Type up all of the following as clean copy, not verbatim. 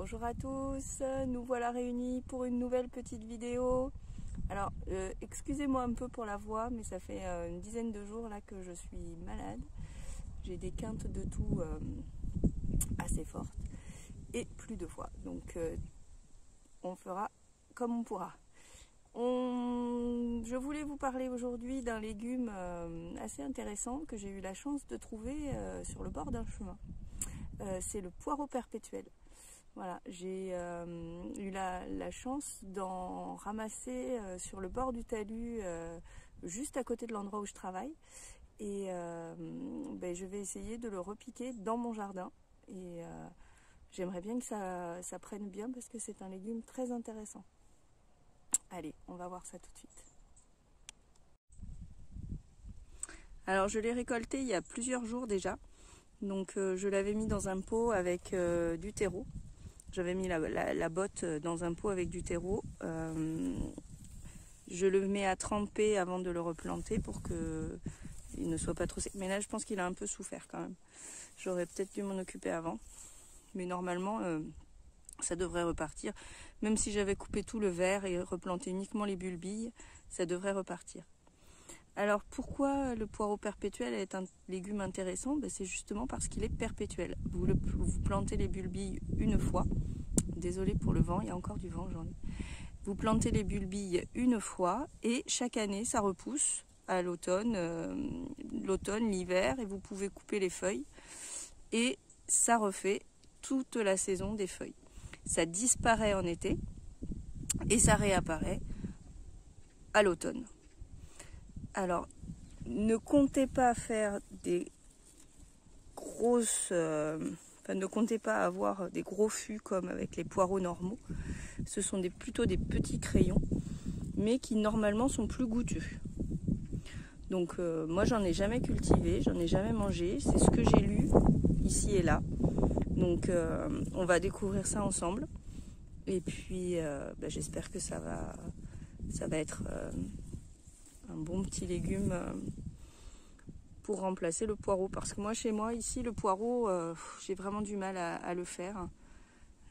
Bonjour à tous, nous voilà réunis pour une nouvelle petite vidéo. Alors, excusez-moi un peu pour la voix, mais ça fait une dizaine de jours là que je suis malade. J'ai des quintes de toux assez fortes et plus de foie. Donc, on fera comme on pourra. Je voulais vous parler aujourd'hui d'un légume assez intéressant que j'ai eu la chance de trouver sur le bord d'un chemin. C'est le poireau perpétuel. Voilà, j'ai eu la chance d'en ramasser sur le bord du talus, juste à côté de l'endroit où je travaille. Et je vais essayer de le repiquer dans mon jardin. Et j'aimerais bien que ça prenne bien parce que c'est un légume très intéressant. Allez, on va voir ça tout de suite. Alors je l'ai récolté il y a plusieurs jours déjà. Donc je l'avais mis dans un pot avec du terreau. J'avais mis la botte dans un pot avec du terreau. Je le mets à tremper avant de le replanter pour qu'il ne soit pas trop sec. Mais là, je pense qu'il a un peu souffert quand même. J'aurais peut-être dû m'en occuper avant. Mais normalement, ça devrait repartir. Même si j'avais coupé tout le verre et replanté uniquement les bulbilles, ça devrait repartir. Alors pourquoi le poireau perpétuel est un légume intéressant? C'est justement parce qu'il est perpétuel. Vous plantez les bulbilles une fois. Désolée pour le vent, il y a encore du vent aujourd'hui. Vous plantez les bulbilles une fois et chaque année ça repousse à l'automne, l'hiver, et vous pouvez couper les feuilles et ça refait toute la saison des feuilles. Ça disparaît en été et ça réapparaît à l'automne. Alors, ne comptez pas faire des grosses... ne comptez pas avoir des gros fûts comme avec les poireaux normaux. Ce sont plutôt des petits crayons, mais qui normalement sont plus goûteux. Donc moi, j'en ai jamais cultivé, j'en ai jamais mangé. C'est ce que j'ai lu ici et là. Donc on va découvrir ça ensemble. Et puis j'espère que ça va être... un bon petit légume pour remplacer le poireau, parce que moi chez moi ici le poireau j'ai vraiment du mal à le faire.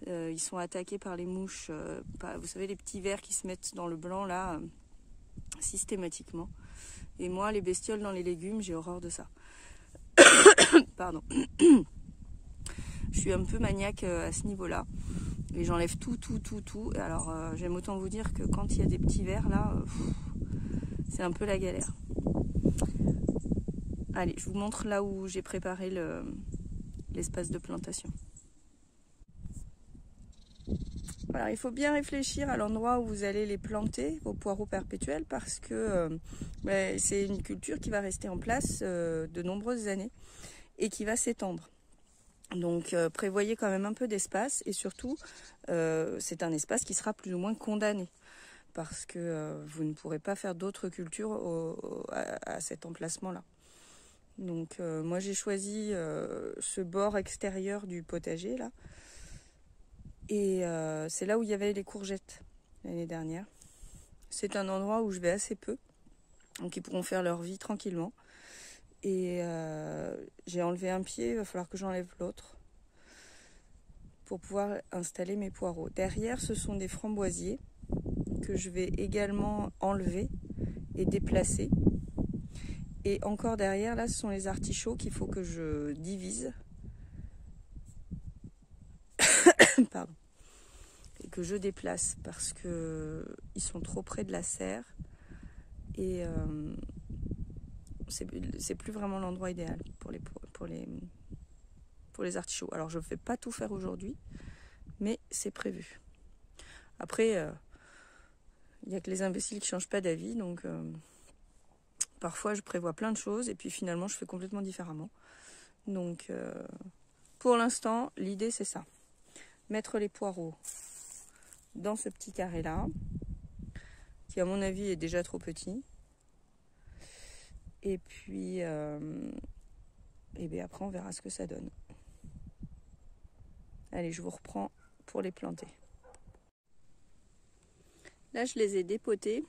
Ils sont attaqués par les mouches, vous savez, les petits vers qui se mettent dans le blanc là, systématiquement. Et moi les bestioles dans les légumes, j'ai horreur de ça. Pardon. Je suis un peu maniaque à ce niveau là et j'enlève tout. Alors j'aime autant vous dire que quand il y a des petits vers là, c'est un peu la galère. Allez, je vous montre là où j'ai préparé l'espace de plantation. Alors, il faut bien réfléchir à l'endroit où vous allez les planter, vos poireaux perpétuels, parce que c'est une culture qui va rester en place de nombreuses années et qui va s'étendre. Donc prévoyez quand même un peu d'espace, et surtout c'est un espace qui sera plus ou moins condamné, parce que vous ne pourrez pas faire d'autres cultures à cet emplacement-là. Donc moi j'ai choisi ce bord extérieur du potager là, et c'est là où il y avait les courgettes l'année dernière. C'est un endroit où je vais assez peu, donc ils pourront faire leur vie tranquillement. Et j'ai enlevé un pied, il va falloir que j'enlève l'autre pour pouvoir installer mes poireaux. Derrière, ce sont des framboisiers que je vais également enlever et déplacer. Et encore derrière, là, ce sont les artichauts qu'il faut que je divise. Pardon. Et que je déplace parce que ils sont trop près de la serre. Et c'est plus vraiment l'endroit idéal pour les artichauts. Alors je ne vais pas tout faire aujourd'hui, mais c'est prévu. Après, il n'y a que les imbéciles qui ne changent pas d'avis, donc parfois je prévois plein de choses et puis finalement je fais complètement différemment. Donc pour l'instant, l'idée c'est ça. Mettre les poireaux dans ce petit carré là, qui à mon avis est déjà trop petit. Et puis après on verra ce que ça donne. Allez, je vous reprends pour les planter. Là je les ai dépotés.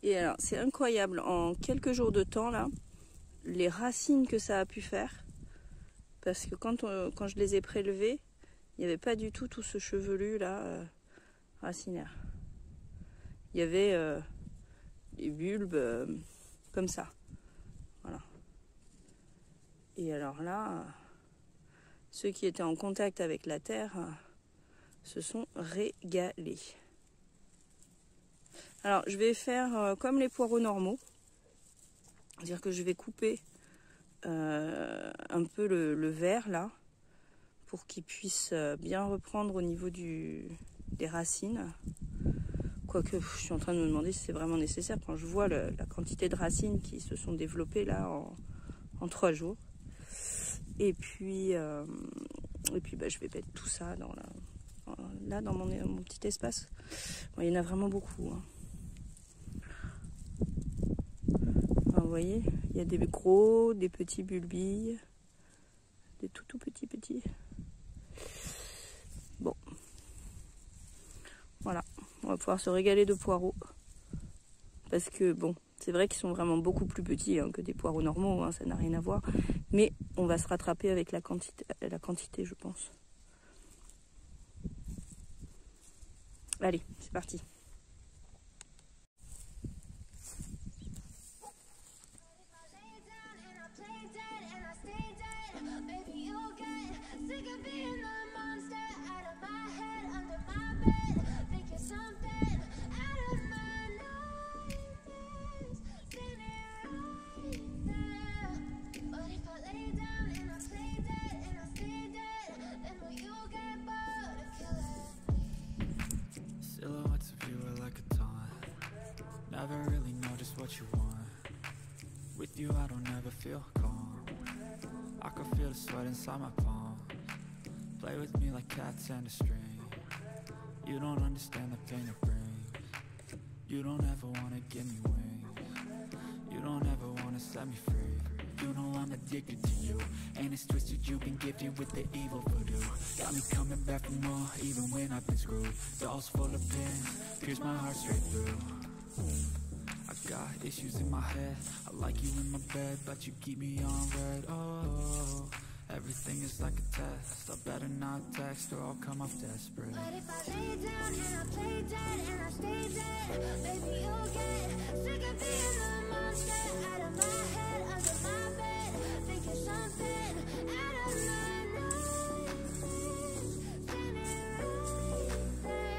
Et alors c'est incroyable, en quelques jours de temps là, les racines que ça a pu faire. Parce que quand je les ai prélevés, il n'y avait pas du tout ce chevelu là racinaire. Il y avait des bulbes comme ça. Voilà. Et alors là, ceux qui étaient en contact avec la terre se sont régalés. Alors je vais faire comme les poireaux normaux. C'est-à-dire que je vais couper un peu le vert là pour qu'il puisse bien reprendre au niveau des racines. Quoique je suis en train de me demander si c'est vraiment nécessaire quand je vois la quantité de racines qui se sont développées là en 3 jours. Et puis bah, je vais mettre tout ça dans mon petit espace. Bon, il y en a vraiment beaucoup. Hein. Vous voyez, il y a des gros, des petits bulbilles, des tout petits. Bon, voilà, on va pouvoir se régaler de poireaux. Parce que bon, c'est vrai qu'ils sont vraiment beaucoup plus petits que des poireaux normaux, hein, ça n'a rien à voir. Mais on va se rattraper avec la quantité, je pense. Allez, c'est parti. Never really know just what you want. With you I don't ever feel calm. I can feel the sweat inside my palm. Play with me like cats and a string. You don't understand the pain it brings. You don't ever wanna give me wings. You don't ever wanna set me free. You know I'm addicted to you, and it's twisted, you've been gifted with the evil voodoo. Got me coming back for more, even when I've been screwed. Dolls full of pins, pierce my heart straight through. I got issues in my head, I like you in my bed, but you keep me on red. Oh, everything is like a test, I better not text or I'll come off desperate. But if I lay down and I play dead and I stay dead, baby you'll get sick of being the monster out of my head, under my bed, thinking something out of my nightmares, standing right there.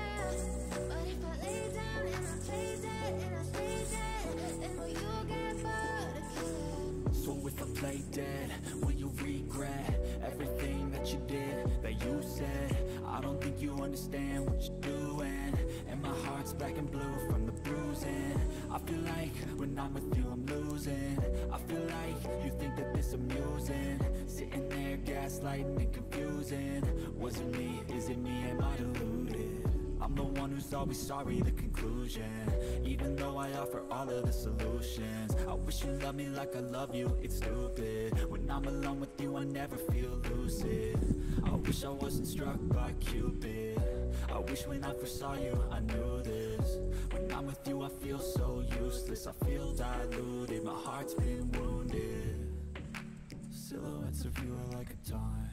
But if I lay down and I play dead and I stay dead, then will you get bored of killing? So if I play dead, will you regret everything that you did, that you said? I don't think you understand what you're doing, and my heart's black and blue from the bruising. I feel like when I'm with you I'm losing. I feel like you think that this amusing, sitting there gaslighting and confusing. Was it me? Is it me? Am I deluded? I'm the one who's always sorry, the conclusion. Even though I offer all of the solutions, I wish you loved me like I love you, it's stupid. When I'm alone with you I never feel lucid. I wish I wasn't struck by Cupid. I wish when I first saw you I knew this. When I'm with you I feel so useless, I feel diluted, my heart's been wounded. Silhouettes of you are like a taunt.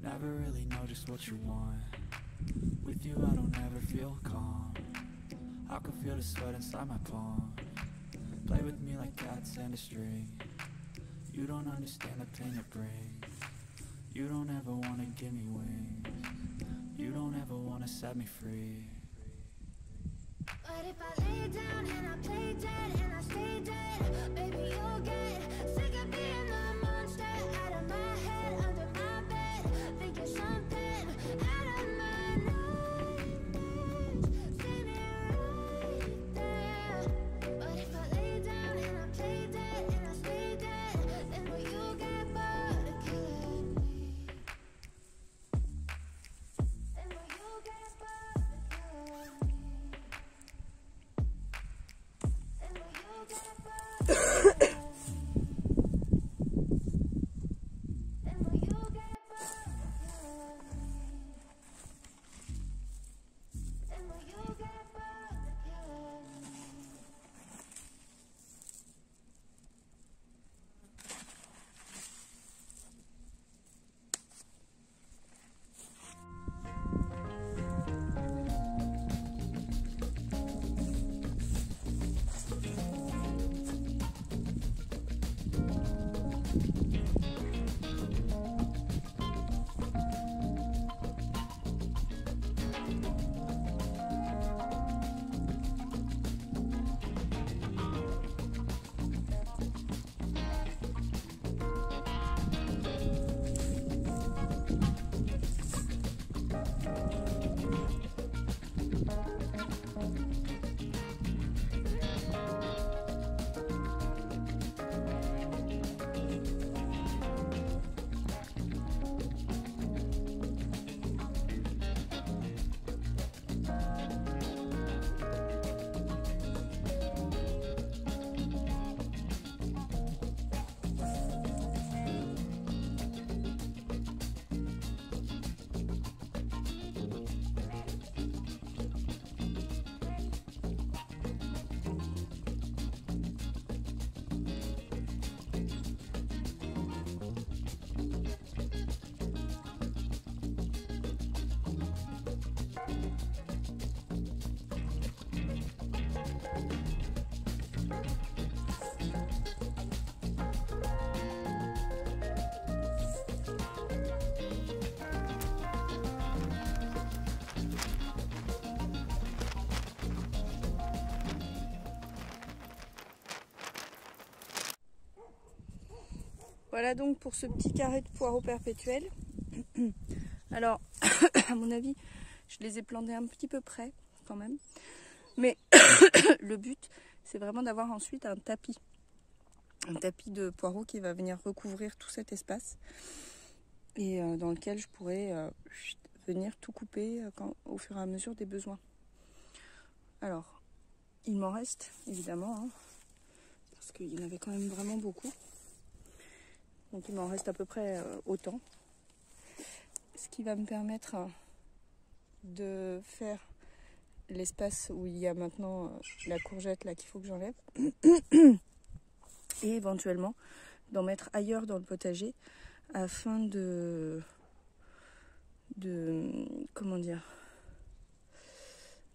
Never really know just what you want. With you I don't ever feel calm. I can feel the sweat inside my palm. Play with me like cats and a string. You don't understand the pain it brings. You don't ever wanna give me wings. You don't ever wanna set me free. But if I lay down and I play dead and I stay dead, baby you'll get sick of being the monster out of my head, under my bed, thinking something out of my nightmares, standing right there. But if I lay down and I play dead and I stay dead, then will you get bored of killing me? Then will you get bored of killing me? Then will you get bored of killing me? Voilà donc pour ce petit carré de poireaux perpétuels. Alors, à mon avis, je les ai plantés un petit peu près quand même. Mais le but, c'est vraiment d'avoir ensuite un tapis. Un tapis de poireaux qui va venir recouvrir tout cet espace. Et dans lequel je pourrais venir tout couper au fur et à mesure des besoins. Alors, il m'en reste évidemment, hein, parce qu'il y en avait quand même vraiment beaucoup. Donc il m'en reste à peu près autant. Ce qui va me permettre de faire l'espace où il y a maintenant la courgette là qu'il faut que j'enlève. Et éventuellement d'en mettre ailleurs dans le potager afin comment dire,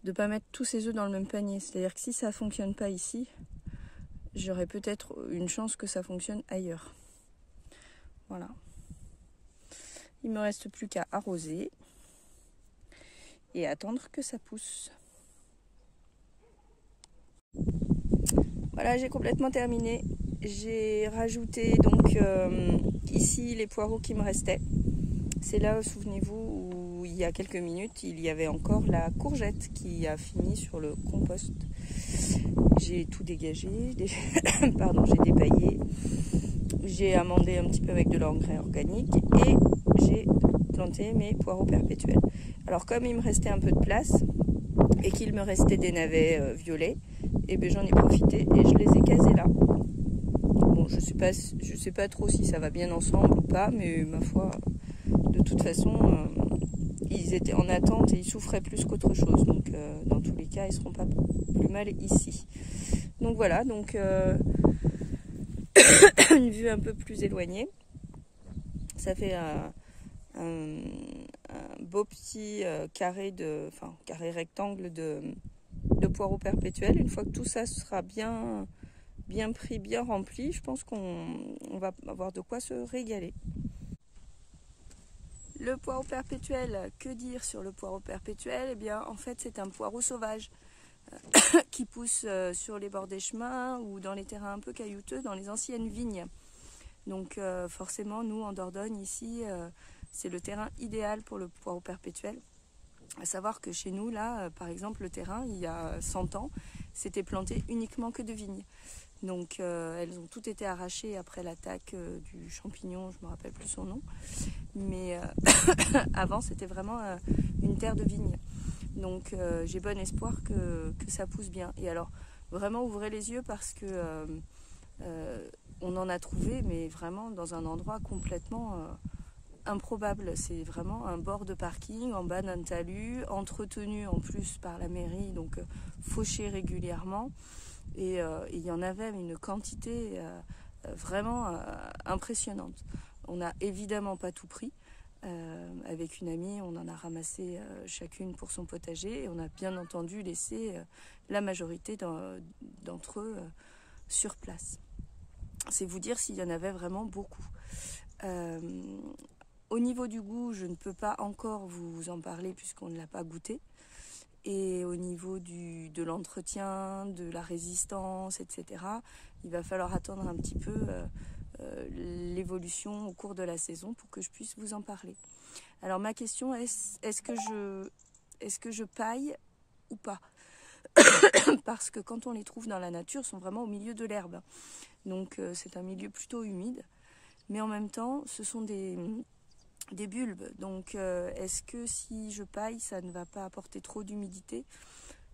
de pas mettre tous ses œufs dans le même panier. C'est-à-dire que si ça fonctionne pas ici, j'aurai peut-être une chance que ça fonctionne ailleurs. Voilà. Il me reste plus qu'à arroser et attendre que ça pousse. Voilà, j'ai complètement terminé. J'ai rajouté donc ici les poireaux qui me restaient. C'est là, souvenez-vous, où il y a quelques minutes, il y avait encore la courgette qui a fini sur le compost. J'ai tout dégagé, j'ai dépaillé. J'ai amendé un petit peu avec de l'engrais organique et j'ai planté mes poireaux perpétuels. Alors comme il me restait un peu de place et qu'il me restait des navets violets, et bien j'en ai profité et je les ai casés là. Bon, je sais pas trop si ça va bien ensemble ou pas, mais ma foi, de toute façon, ils étaient en attente et ils souffraient plus qu'autre chose. Donc dans tous les cas, ils seront pas plus mal ici. Donc voilà, donc une vue un peu plus éloignée. Ça fait un beau petit carré rectangle de poireaux perpétuels. Une fois que tout ça sera bien pris, bien rempli, je pense qu'on va avoir de quoi se régaler. Le poireau perpétuel, que dire sur le poireau perpétuel? Eh bien, en fait, c'est un poireau sauvage qui pousse sur les bords des chemins ou dans les terrains un peu caillouteux, dans les anciennes vignes. Donc forcément, nous, en Dordogne, ici, c'est le terrain idéal pour le poireau perpétuel. À savoir que chez nous, là, par exemple, le terrain, il y a 100 ans, c'était planté uniquement que de vignes. Donc elles ont toutes été arrachées après l'attaque du champignon, je ne me rappelle plus son nom. Mais avant, c'était vraiment une terre de vignes. Donc j'ai bon espoir que ça pousse bien. Et alors, vraiment, ouvrez les yeux parce que on en a trouvé, mais vraiment dans un endroit complètement improbable. C'est vraiment un bord de parking en bas d'un talus, entretenu en plus par la mairie, donc fauché régulièrement. Et il y en avait une quantité vraiment impressionnante. On n'a évidemment pas tout pris. Avec une amie, on en a ramassé chacune pour son potager et on a bien entendu laissé la majorité d'entre eux sur place. c'est vous dire s'il y en avait vraiment beaucoup. Au niveau du goût, je ne peux pas encore vous en parler puisqu'on ne l'a pas goûté. Et au niveau de l'entretien, de la résistance, etc., il va falloir attendre un petit peu l'évolution au cours de la saison pour que je puisse vous en parler. Alors ma question est, est-ce que je paille ou pas? Parce que quand on les trouve dans la nature, ils sont vraiment au milieu de l'herbe. Donc c'est un milieu plutôt humide. Mais en même temps, ce sont des bulbes. Donc est-ce que si je paille, ça ne va pas apporter trop d'humidité?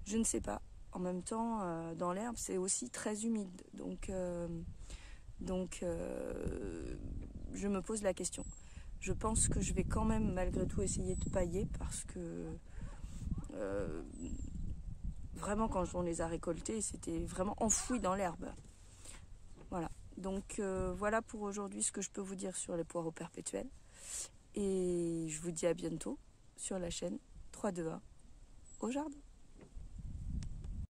Je ne sais pas. En même temps, dans l'herbe, c'est aussi très humide. Donc je me pose la question. Je pense que je vais quand même malgré tout essayer de pailler parce que vraiment quand on les a récoltés, c'était vraiment enfoui dans l'herbe. Voilà. Donc voilà pour aujourd'hui ce que je peux vous dire sur les poireaux perpétuels. Et je vous dis à bientôt sur la chaîne 3-2-1 au jardin.